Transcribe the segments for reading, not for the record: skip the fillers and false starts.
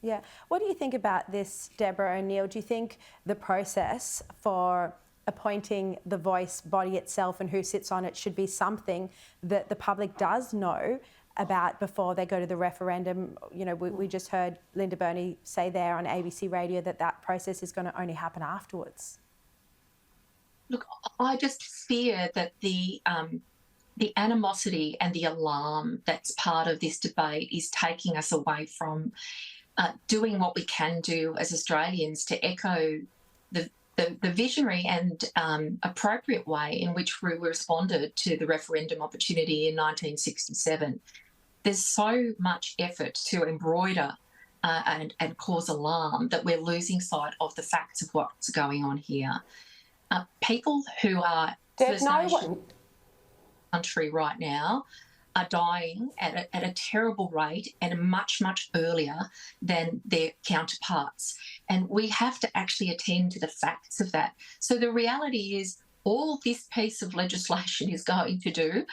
Yeah. What do you think about this, Deborah O'Neill? Do you think the process for appointing the Voice body itself and who sits on it should be something that the public does know about before they go to the referendum? You know, we just heard Linda Burney say there on ABC Radio that process is going to only happen afterwards. Look, I just fear that the animosity and the alarm that's part of this debate is taking us away from doing what we can do as Australians to echo the visionary and appropriate way in which we responded to the referendum opportunity in 1967. There's so much effort to embroider and cause alarm that we're losing sight of the facts of what's going on here. People who are First Nation country right now are dying at a terrible rate and much, much earlier than their counterparts. And we have to actually attend to the facts of that. So the reality is all this piece of legislation is going to do,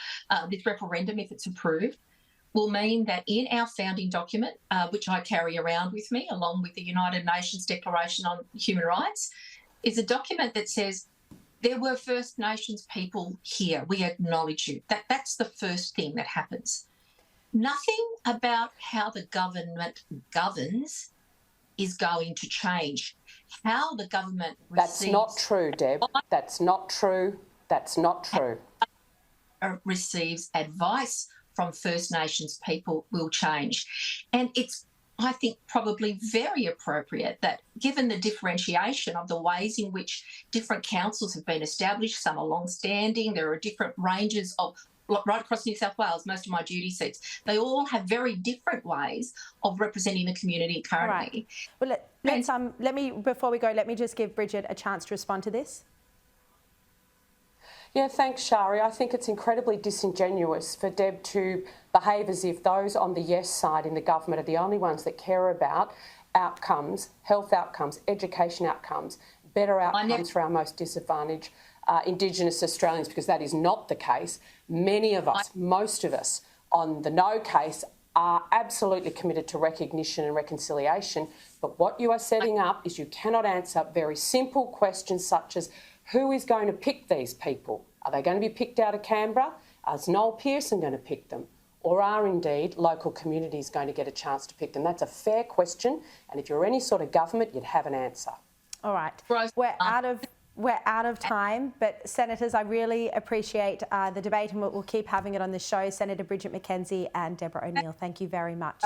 this referendum, if it's approved, will mean that in our founding document, which I carry around with me, along with the United Nations Declaration on Human Rights, is a document that says there were First Nations people here. We acknowledge you. That's the first thing that happens. Nothing about how the government governs is going to change. How the government receives... That's not true, Deb. That's not true. That's not true. ...receives advice from First Nations people will change. And it's, I think, probably very appropriate that, given the differentiation of the ways in which different councils have been established, some are long-standing, there are different ranges of, right across New South Wales, most of my duty seats, they all have very different ways of representing the community currently. Right. Well, let me, before we go, let me just give Bridget a chance to respond to this. Yeah, thanks, Sharri. I think it's incredibly disingenuous for Deb to behave as if those on the yes side in the government are the only ones that care about outcomes, health outcomes, education outcomes, better outcomes for our most disadvantaged Indigenous Australians, because that is not the case. Many of us, most of us on the no case are absolutely committed to recognition and reconciliation. But what you are setting up is you cannot answer very simple questions such as, who is going to pick these people? Are they going to be picked out of Canberra? Is Noel Pearson going to pick them? Or are indeed local communities going to get a chance to pick them? That's a fair question, and if you're any sort of government, you'd have an answer. All right. We're out of time, but Senators, I really appreciate the debate, and we'll keep having it on the show. Senator Bridget McKenzie and Deborah O'Neill, thank you very much.